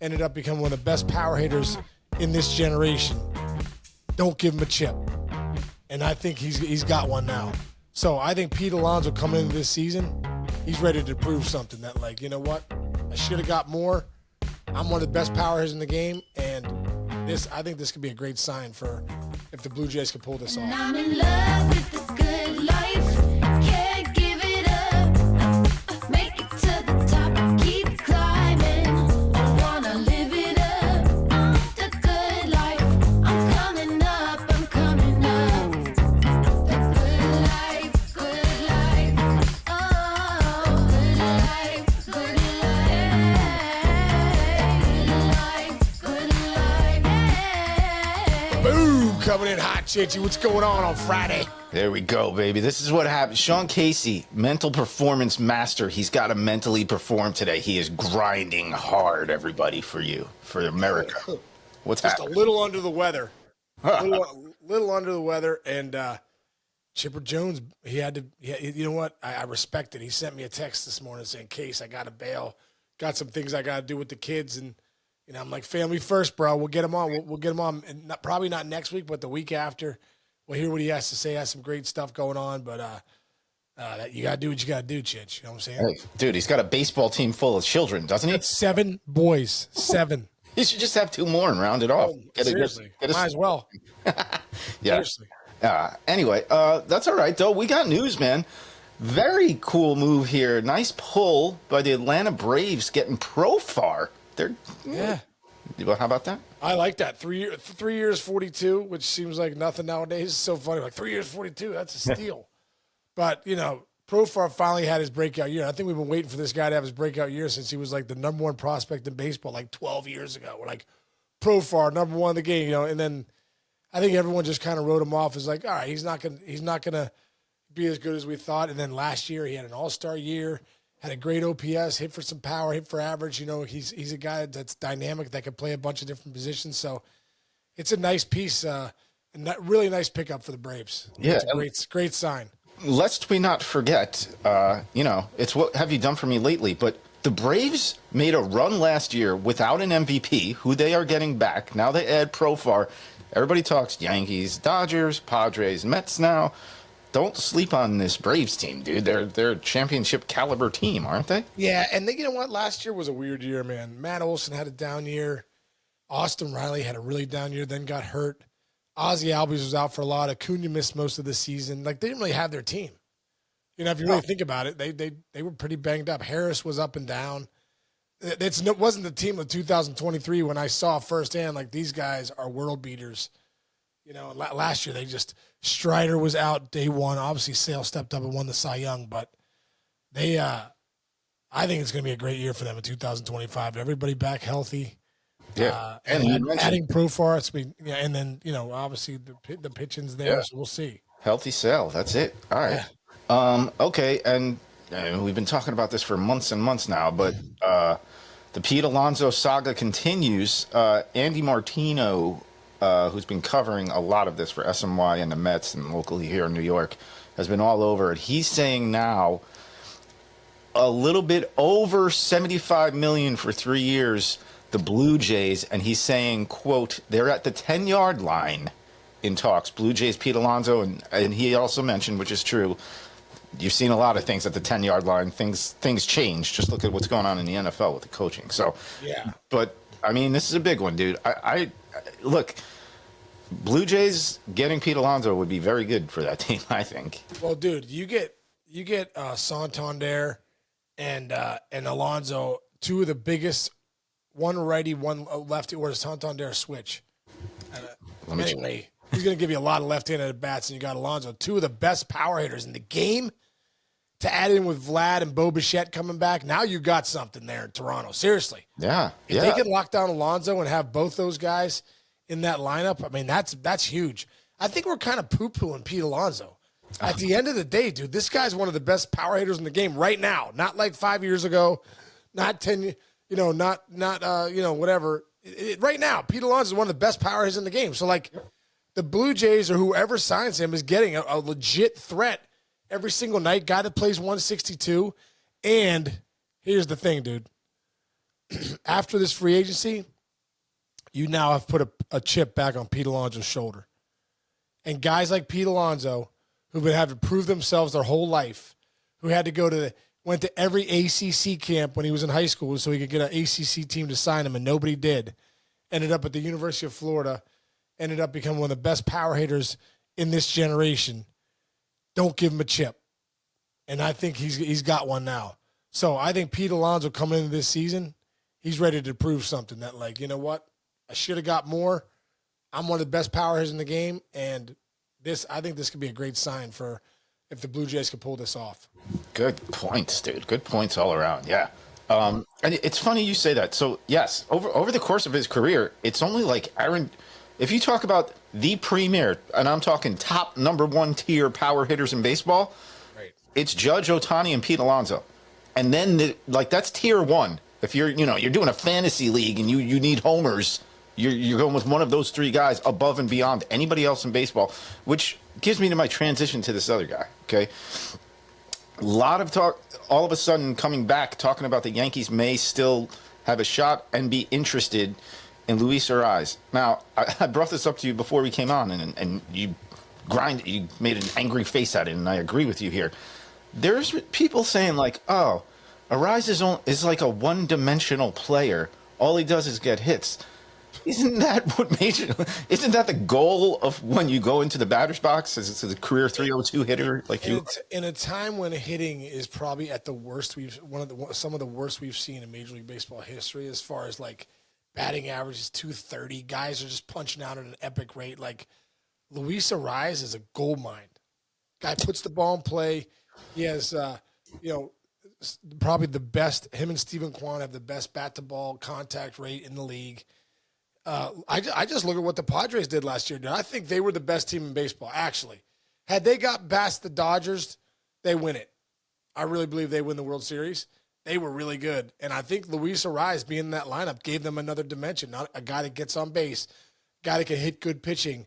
ended up becoming one of the best power hitters in this generation. Don't give him a chip. And I think he's got one now. So I think Pete Alonso coming into this season, he's ready to prove something that, like, you know what? I should have got more. I'm one of the best power hitters in the game, and I think this could be a great sign for if the Blue Jays can pull this off. I'm in love with the good life. Can't give it up. Make it to the top. Keep climbing. I wanna live it up. The good life. I'm coming up. I'm coming up. The good life. Good life. Oh, good life. Good life. Good life. Boom! Coming in hot, Chichi. What's going on Friday? There we go, baby. This is what happens. Sean Casey, mental performance master. He's got to mentally perform today. He is grinding hard, everybody, for you, for America. What's Just happening? a little under the weather. Little under the weather. And Chipper Jones, you know what? I respect it. He sent me a text this morning saying, Case, I got to bail. Got some things I got to do with the kids. And, you know, I'm like, family first, bro. We'll get him on. We'll get him on. And probably not next week, but the week after. We'll hear what he has to say. Has some great stuff going on. But you got to do what you got to do, Chich. You know what I'm saying? Hey, dude, he's got a baseball team full of children, doesn't he? 7 boys. 7. He should just have 2 more and round it off. Seriously. Might as well. Yeah. Seriously. Anyway, that's all right, though. We got news, man. Very cool move here. Nice pull by the Atlanta Braves getting Profar. Yeah. Well, how about that? I like that. 3 years, 42, which seems like nothing nowadays. It's so funny. Like 3 years, 42, that's a steal. But, you know, Profar finally had his breakout year. I think we've been waiting for this guy to have his breakout year since he was like the number 1 prospect in baseball like 12 years ago. We're like, Profar, number 1 in the game, you know, and then I think everyone just kind of wrote him off as like, all right, he's not gonna be as good as we thought. And then last year he had an all-star year. Had a great OPS, hit for some power, hit for average. You know, he's a guy that's dynamic that can play a bunch of different positions. So it's a nice piece, a really nice pickup for the Braves. Yeah, it's a great sign. Lest we not forget, you know, it's what have you done for me lately? But the Braves made a run last year without an MVP, who they are getting back. Now they add Profar. Everybody talks Yankees, Dodgers, Padres, Mets now. Don't sleep on this Braves team, dude. They're a championship caliber team, aren't they? Yeah, and you know what? Last year was a weird year, man. Matt Olson had a down year. Austin Riley had a really down year, then got hurt. Ozzie Albies was out for a lot. Acuna missed most of the season. Like, they didn't really have their team. You know, if you really think about it, they were pretty banged up. Harris was up and down. It wasn't the team of 2023 when I saw firsthand, like, these guys are world beaters. You know, last year Strider was out day 1. Obviously, Sale stepped up and won the Cy Young, but I think it's going to be a great year for them in 2025. Everybody back healthy. Yeah, and adding Profar, and then, you know, obviously the pitching's there, yeah. So we'll see. Healthy Sale, that's it. All right. Yeah. Okay, and we've been talking about this for months and months now, but the Pete Alonso saga continues. Andy Martino, who's been covering a lot of this for SMY and the Mets and locally here in New York, has been all over it. He's saying now a little bit over $75 million for 3 years, the Blue Jays, and he's saying, quote, they're at the 10-yard line in talks. Blue Jays, Pete Alonso, and he also mentioned, which is true, you've seen a lot of things at the 10-yard line. Things change. Just look at what's going on in the NFL with the coaching. So, yeah. But, I mean, this is a big one, dude. I look, Blue Jays getting Pete Alonso would be very good for that team, I think. Well, dude, you get Santander and Alonso, 2 of the biggest, one righty, one lefty, or Santander switch. Anyway, he's going to give you a lot of left-handed at bats, and you got Alonso, 2 of the best power hitters in the game. To add in with Vlad and Bo Bichette coming back, now you got something there in Toronto. Seriously. Yeah. If they can lock down Alonso and have both those guys in that lineup, I mean, that's huge. I think we're kind of poo-pooing Pete Alonso. At the end of the day, dude, this guy's one of the best power hitters in the game right now. Not like 5 years ago, not 10, you know, not whatever. Right now, Pete Alonso is one of the best power hitters in the game. So, like, the Blue Jays or whoever signs him is getting a legit threat every single night. Guy that plays 162. And here's the thing, dude. after this free agency, you now have put a chip back on Pete Alonso's shoulder. And guys like Pete Alonso, who've been having to prove themselves their whole life, who had to went to every ACC camp when he was in high school so he could get an ACC team to sign him, and nobody did. Ended up at the University of Florida, ended up becoming one of the best power hitters in this generation. Don't give him a chip. And I think he's got one now. So I think Pete Alonso coming into this season, he's ready to prove something that, like, you know what? I should have got more. I'm one of the best power hitters in the game, and I think this could be a great sign for if the Blue Jays could pull this off. Good points, dude. Good points all around. Yeah. And it's funny you say that. So, yes, over the course of his career, it's only like Aaron. If you talk about the premier, and I'm talking top number 1 tier power hitters in baseball, right, it's Judge, Ohtani, and Pete Alonso. And then, that's tier 1. If you're doing a fantasy league and you need homers, you're going with one of those 3 guys above and beyond anybody else in baseball, which gives me to my transition to this other guy, okay? A lot of talk, all of a sudden coming back, talking about the Yankees may still have a shot and be interested in Luis Arraez. Now, I brought this up to you before we came on, and you made an angry face at it, and I agree with you here. There's people saying, like, oh, Arraez is like a one-dimensional player. All he does is get hits. Isn't that isn't that the goal of when you go into the batter's box as a career 302 hitter like you? In a time when hitting is probably at the worst, some of the worst we've seen in Major League Baseball history, as far as like batting average is 230. Guys are just punching out at an epic rate. Like Luis Arraez is a gold mine. Guy puts the ball in play. He has, probably the best. Him and Stephen Kwan have the best bat to ball contact rate in the league. I just look at what the Padres did last year, dude. I think they were the best team in baseball, actually. Had they got past the Dodgers, they win it. I really believe they win the World Series. They were really good. And I think Luis Arraez being in that lineup gave them another dimension. Not a guy that gets on base, a guy that can hit good pitching,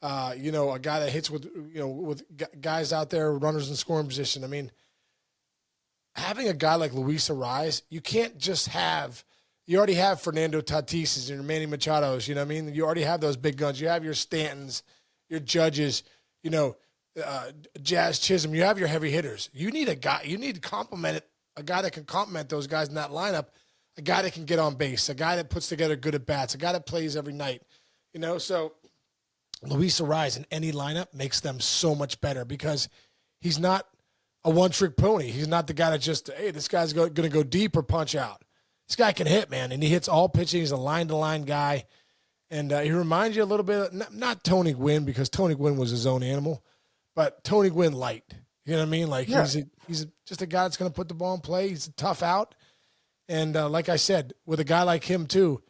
a guy that hits with guys out there, runners in scoring position. I mean, having a guy like Luis Arraez, you can't just have – you already have Fernando Tatis and Manny Machado's, you know what I mean? You already have those big guns. You have your Stantons, your Judges, Jazz Chisholm. You have your heavy hitters. You need a guy. You need to complement it, a guy that can complement those guys in that lineup, a guy that can get on base, a guy that puts together good at-bats, a guy that plays every night. So Luis Arraez in any lineup makes them so much better because he's not a one-trick pony. He's not the guy that just, hey, this guy's going to go deep or punch out. This guy can hit, man, and he hits all pitching. He's a line-to-line guy, and he reminds you a little bit of, not Tony Gwynn, because Tony Gwynn was his own animal, but Tony Gwynn light. You know what I mean? Like, yeah. He's just a guy that's going to put the ball in play. He's a tough out, and like I said, with a guy like him too,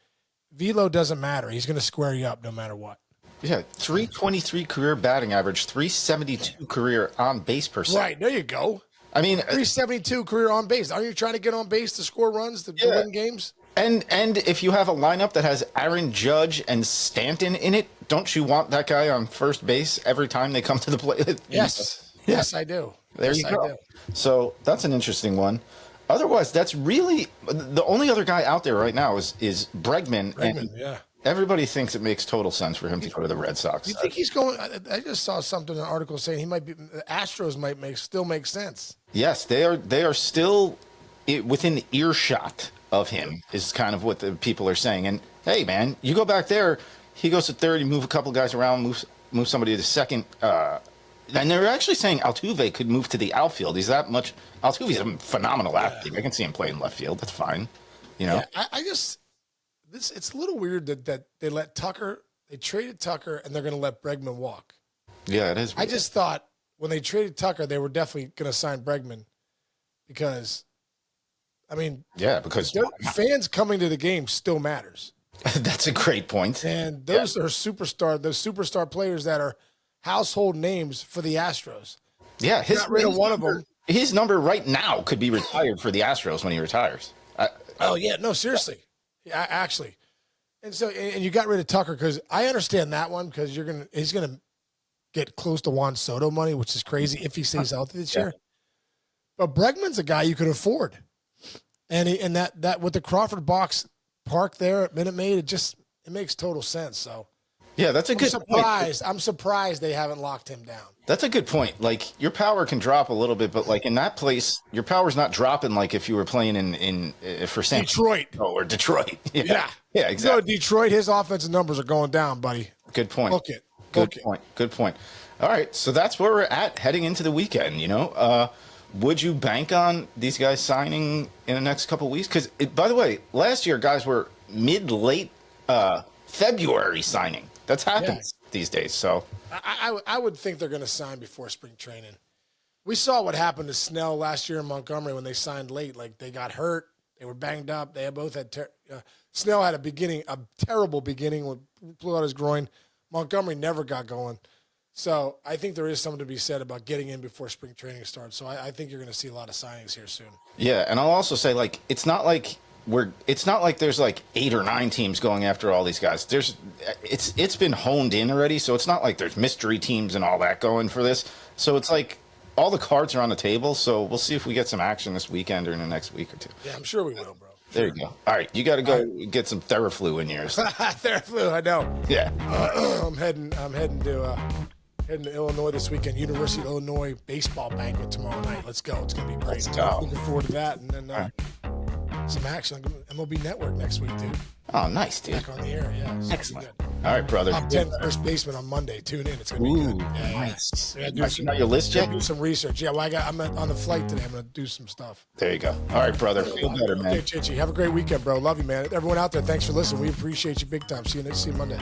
velo doesn't matter. He's going to square you up no matter what. Yeah, 323 career batting average, 372 career on-base percent. Right, there you go. I mean, 372 career on base. Aren't you trying to get on base to score runs to win games? And if you have a lineup that has Aaron Judge and Stanton in it, don't you want that guy on first base every time they come to the plate? Yes. Yes, I do. There yes, you go. So that's an interesting one. Otherwise, that's really the only other guy out there right now is Bregman. And yeah. Everybody thinks it makes total sense for him to go to the Red Sox. You think he's going? I just saw something in an article saying he might be. The Astros might still make sense. Yes, they are still within earshot of him. Is kind of what the people are saying. And hey, man, you go back there. He goes to third. You move a couple guys around. Move somebody to second. And they're actually saying Altuve could move to the outfield. He's that much. Altuve's a phenomenal athlete. I can see him play in left field. That's fine. Yeah, it's a little weird that they let Tucker. They traded Tucker, and they're going to let Bregman walk. Yeah, it is weird. I just thought when they traded Tucker, they were definitely going to sign Bregman because, I mean, because fans coming to the game still matters. That's a great point. And those are those superstar players that are household names for the Astros. Yeah, got rid of one of them. His number right now could be retired for the Astros when he retires. No, seriously. Yeah, actually. And so, and you got rid of Tucker because I understand that one because he's gonna get close to Juan Soto money, which is crazy if he stays healthy this year. But Bregman's a guy you could afford, And that with the Crawford box park there at Minute Maid, it makes total sense. So Yeah, that's a good point. I'm surprised they haven't locked him down. That's a good point. Like your power can drop a little bit, but like in that place, your power's not dropping like if you were playing in for San Detroit. or Detroit. Yeah, exactly. Detroit, his offensive numbers are going down, buddy. Good point. Look it. Good point. Good point. All right, so that's where we're at heading into the weekend. Would you bank on these guys signing in the next couple of weeks? Because by the way, last year guys were late February signing. That's happened these days. So I would think they're going to sign before spring training. We saw what happened to Snell last year in Montgomery when they signed late. Like they got hurt, they were banged up. They both had Snell had a terrible beginning when blew out his groin. Montgomery never got going. So I think there is something to be said about getting in before spring training starts. So I think you're going to see a lot of signings here soon. Yeah, and I'll also say like it's not like there's like 8 or 9 teams going after all these guys. It's been honed in already, so it's not like there's mystery teams and all that going for this. So it's like all the cards are on the table. So we'll see if we get some action this weekend or in the next week or two. Yeah, I'm sure we will, bro. There you go. All right, you got to go get some Theraflu in yours. Theraflu, I know. Yeah. I'm heading to Illinois this weekend. University of Illinois baseball banquet tomorrow night. Let's go. It's gonna be great. Let's go. Looking forward to that, and then some action. MLB Network next week, dude. Oh, nice, dude. Back on the air, yeah. So Excellent. good. All right, brother. Top 10 first baseman on Monday. Tune in. It's gonna be good. Yeah, nice. Yeah, You know your list yet? do some research. Yeah, well, I'm on the flight today. I'm gonna do some stuff. There you go. All right, brother. Feel better, man. Okay, Chichi. Have a great weekend, bro. Love you, man. Everyone out there, thanks for listening. We appreciate you big time. See you Monday.